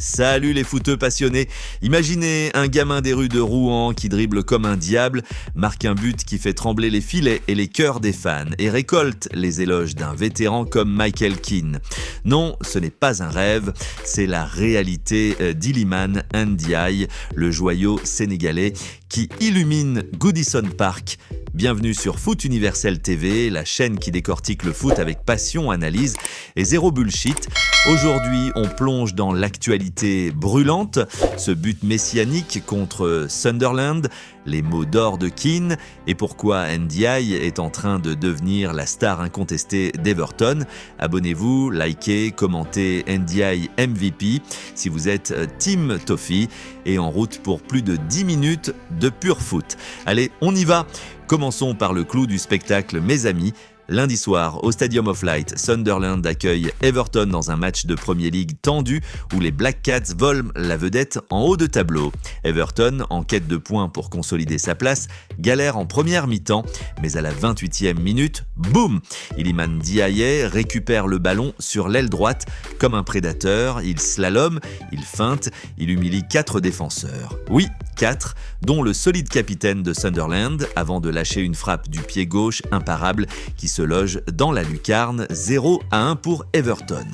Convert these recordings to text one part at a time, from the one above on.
Salut les footeux passionnés. Imaginez un gamin des rues de Rouen qui dribble comme un diable, marque un but qui fait trembler les filets et les cœurs des fans et récolte les éloges d'un vétéran comme Michael Keane. Non, ce n'est pas un rêve, c'est la réalité d'Iliman Ndiaye, le joyau sénégalais qui illumine Goodison Park. Bienvenue sur Foot Universel TV, la chaîne qui décortique le foot avec passion, analyse et zéro bullshit. Aujourd'hui, on plonge dans l'actualité brûlante, ce but messianique contre Sunderland, les mots d'or de Keane et pourquoi Ndiaye est en train de devenir la star incontestée d'Everton. Abonnez-vous, likez, commentez Ndiaye MVP si vous êtes Team Toffee et en route pour plus de 10 minutes de pur foot. Allez, on y va. Commençons par le clou du spectacle, mes amis. Lundi soir, au Stadium of Light, Sunderland accueille Everton dans un match de Premier League tendu où les Black Cats volent la vedette en haut de tableau. Everton, en quête de points pour consolider sa place, galère en première mi-temps, mais à la 28e minute, boum! Iliman Ndiaye récupère le ballon sur l'aile droite comme un prédateur, il slalome, il feinte, il humilie 4 défenseurs. Oui, 4, dont le solide capitaine de Sunderland, avant de lâcher une frappe du pied gauche imparable qui se loge dans la lucarne, 0-1 pour Everton.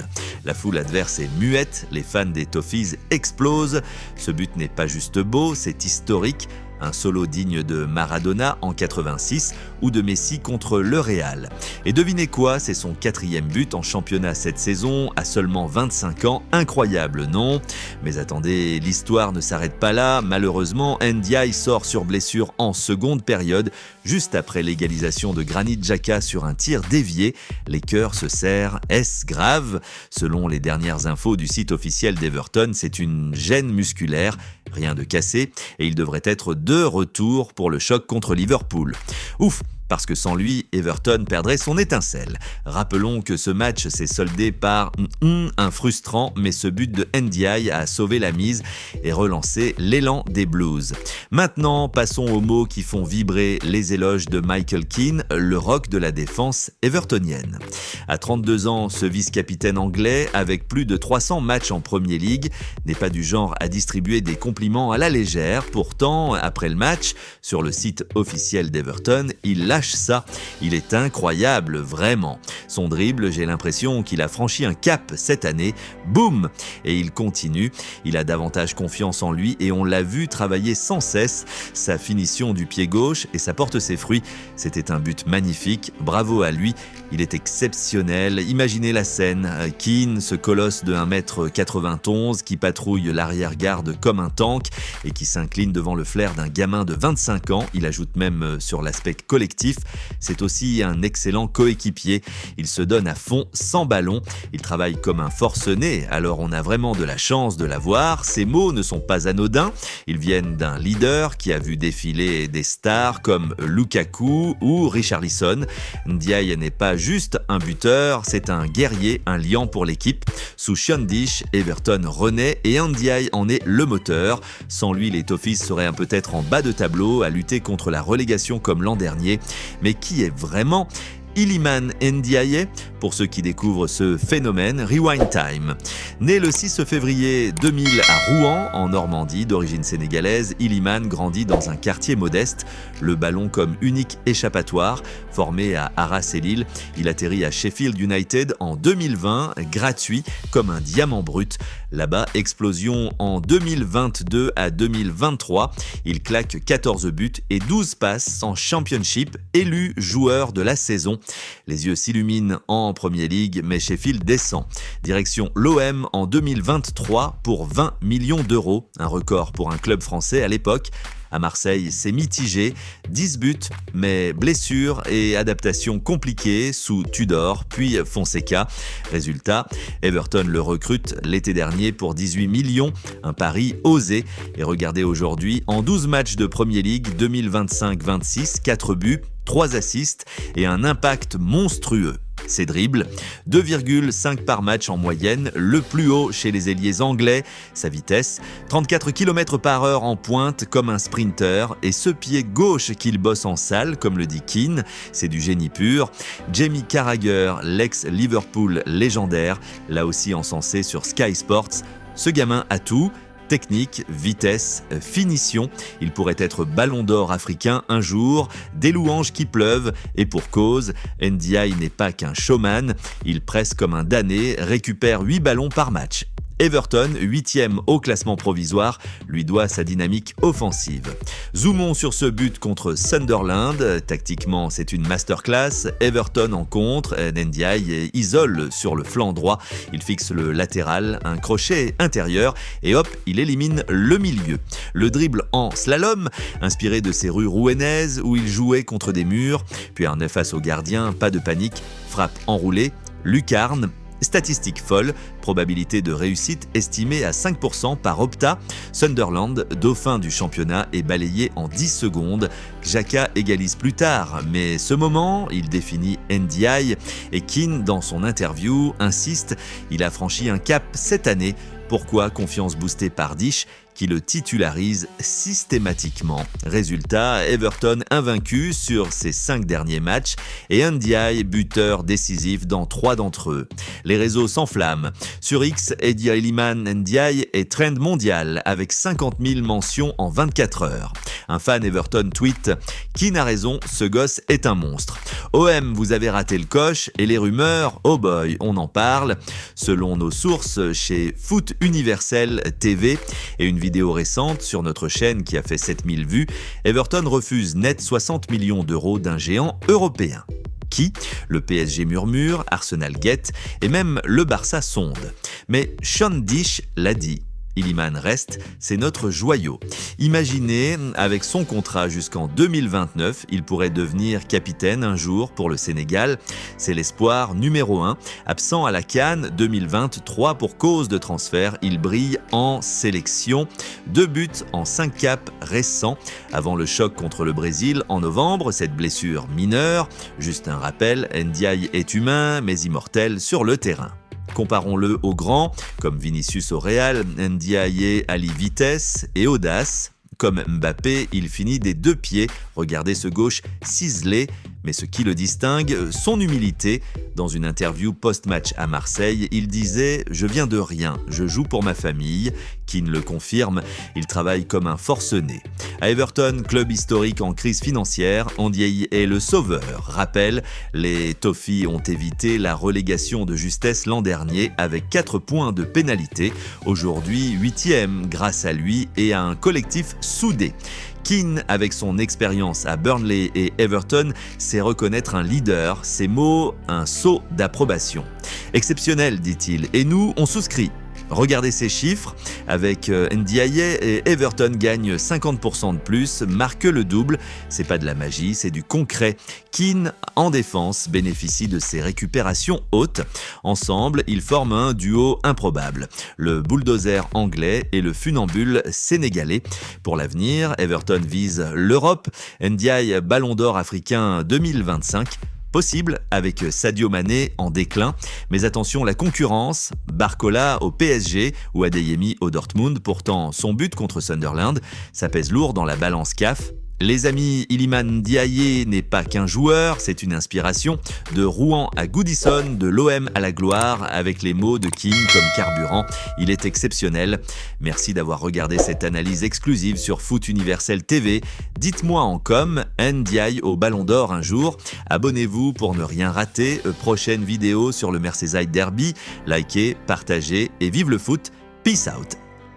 La foule adverse est muette, les fans des Toffees explosent. Ce but n'est pas juste beau, c'est historique. Un solo digne de Maradona en 86 ou de Messi contre le Real. Et devinez quoi, c'est son 4e but en championnat cette saison, à seulement 25 ans. Incroyable, non? Mais attendez, l'histoire ne s'arrête pas là. Malheureusement, Ndiaye sort sur blessure en seconde période, juste après l'égalisation de Granit Xhaka sur un tir dévié. Les cœurs se serrent. Est-ce grave? Selon les dernières infos du site officiel d'Everton, c'est une gêne musculaire. Rien de cassé, et il devrait être de retour pour le choc contre Liverpool. Ouf, parce que sans lui, Everton perdrait son étincelle. Rappelons que ce match s'est soldé par un frustrant, mais ce but de Ndiaye a sauvé la mise et relancé l'élan des Blues. Maintenant, passons aux mots qui font vibrer les éloges de Michael Keane, le rock de la défense evertonienne. À 32 ans, ce vice-capitaine anglais, avec plus de 300 matchs en Premier League, n'est pas du genre à distribuer des compliments à la légère. Pourtant, après le match, sur le site officiel d'Everton, il lâche ça. Il est incroyable, vraiment. Son dribble, j'ai l'impression qu'il a franchi un cap cette année. Boum! Et il continue. Il a davantage confiance en lui et on l'a vu travailler sans cesse. Sa finition du pied gauche et ça porte ses fruits. C'était un but magnifique. Bravo à lui. Il est exceptionnel. Imaginez la scène. Keane, ce colosse de 1m91 qui patrouille l'arrière-garde comme un tank et qui s'incline devant le flair d'un gamin de 25 ans. Il ajoute même sur l'aspect collectif. C'est aussi un excellent coéquipier. Il se donne à fond sans ballon. Il travaille comme un forcené, alors on a vraiment de la chance de l'avoir. Ces mots ne sont pas anodins. Ils viennent d'un leader qui a vu défiler des stars comme Lukaku ou Richarlison. Ndiaye n'est pas juste un buteur, c'est un guerrier, un liant pour l'équipe. Sous Sean Dyche, Everton renaît et Ndiaye en est le moteur. Sans lui, les Toffees seraient peut-être en bas de tableau à lutter contre la relégation comme l'an dernier. Mais qui est vraiment Iliman Ndiaye? Pour ceux qui découvrent ce phénomène, Rewind Time. Né le 6 février 2000 à Rouen, en Normandie, d'origine sénégalaise, Iliman grandit dans un quartier modeste, le ballon comme unique échappatoire. Formé à Arras et Lille, il atterrit à Sheffield United en 2020, gratuit comme un diamant brut. Là-bas, explosion en 2022 à 2023. Il claque 14 buts et 12 passes en Championship, élu joueur de la saison. Les yeux s'illuminent en Premier League, mais Sheffield descend. Direction l'OM en 2023 pour 20 millions d'euros, un record pour un club français à l'époque. À Marseille, c'est mitigé, 10 buts, mais blessures et adaptations compliquées sous Tudor, puis Fonseca. Résultat, Everton le recrute l'été dernier pour 18 millions, un pari osé. Et regardez aujourd'hui, en 12 matchs de Premier League 2025-26, 4 buts, 3 assists et un impact monstrueux. Ses dribbles, 2,5 par match en moyenne, le plus haut chez les ailiers anglais. Sa vitesse, 34 km/h en pointe comme un sprinter. Et ce pied gauche qu'il bosse en salle, comme le dit Keane, c'est du génie pur. Jamie Carragher, l'ex-Liverpool légendaire, là aussi encensé sur Sky Sports. Ce gamin a tout. Technique, vitesse, finition. Il pourrait être ballon d'or africain un jour, des louanges qui pleuvent, et pour cause, Ndiaye n'est pas qu'un showman, il presse comme un damné, récupère 8 ballons par match. Everton, 8e au classement provisoire, lui doit sa dynamique offensive. Zoomons sur ce but contre Sunderland. Tactiquement, c'est une masterclass. Everton en contre, Ndiaye isole sur le flanc droit. Il fixe le latéral, un crochet intérieur et hop, il élimine le milieu. Le dribble en slalom, inspiré de ces rues rouennaises où il jouait contre des murs. Puis un face au gardien, pas de panique, frappe enroulée, lucarne. Statistique folle, probabilité de réussite estimée à 5% par Opta. Sunderland, dauphin du championnat, est balayé en 10 secondes. Xhaka égalise plus tard, mais ce moment, il définit Ndiaye et Keane, dans son interview, insiste, il a franchi un cap cette année. Pourquoi confiance boostée par Dish qui le titularise systématiquement. Résultat, Everton invaincu sur ses 5 derniers matchs et Ndiaye buteur décisif dans 3 d'entre eux. Les réseaux s'enflamment. Sur X, Eddie Iliman Ndiaye est trend mondial avec 50 000 mentions en 24 heures. Un fan Everton tweet « Qui n'a raison, ce gosse est un monstre ». OM, vous avez raté le coche et les rumeurs, oh boy, on en parle. Selon nos sources chez Foot Universel TV et une vidéo récente sur notre chaîne qui a fait 7000 vues, Everton refuse net 60 millions d'euros d'un géant européen. Qui ? Le PSG murmure, Arsenal guette et même le Barça sonde. Mais Sean Dyche l'a dit. Iliman reste, c'est notre joyau. Imaginez, avec son contrat jusqu'en 2029, il pourrait devenir capitaine un jour pour le Sénégal. C'est l'espoir numéro 1. Absent à la CAN 2023 pour cause de transfert, il brille en sélection. 2 buts en 5 caps récents. Avant le choc contre le Brésil en novembre, cette blessure mineure. Juste un rappel, Ndiaye est humain mais immortel sur le terrain. Comparons-le aux grands, comme Vinicius au Real, Ndiaye allie vitesse et audace. Comme Mbappé, il finit des 2 pieds. Regardez ce gauche ciselé. Mais ce qui le distingue, son humilité. Dans une interview post-match à Marseille, il disait « Je viens de rien, je joue pour ma famille ». Keane le confirme, il travaille comme un forcené. À Everton, club historique en crise financière, Ndiaye est le sauveur. Rappel, les Toffees ont évité la relégation de justesse l'an dernier avec 4 points de pénalité. Aujourd'hui, 8e grâce à lui et à un collectif soudé. Keane, avec son expérience à Burnley et Everton, sait reconnaître un leader, ses mots, un sceau d'approbation. Exceptionnel, dit-il, et nous, on souscrit. Regardez ces chiffres, avec Ndiaye et Everton gagne 50% de plus, marque le double, c'est pas de la magie, c'est du concret. Keane, en défense, bénéficie de ses récupérations hautes. Ensemble, ils forment un duo improbable, le bulldozer anglais et le funambule sénégalais. Pour l'avenir, Everton vise l'Europe, Ndiaye ballon d'or africain 2025. Possible avec Sadio Mané en déclin, mais attention la concurrence, Barcola au PSG ou Adeyemi au Dortmund, pourtant son but contre Sunderland, ça pèse lourd dans la balance CAF. Les amis, Iliman Ndiaye n'est pas qu'un joueur, c'est une inspiration. De Rouen à Goodison, de l'OM à la gloire, avec les mots de Keane comme carburant, il est exceptionnel. Merci d'avoir regardé cette analyse exclusive sur Foot Universel TV. Dites-moi en com, Ndiaye au Ballon d'Or un jour. Abonnez-vous pour ne rien rater. Prochaine vidéo sur le Merseyside Derby. Likez, partagez et vive le foot. Peace out.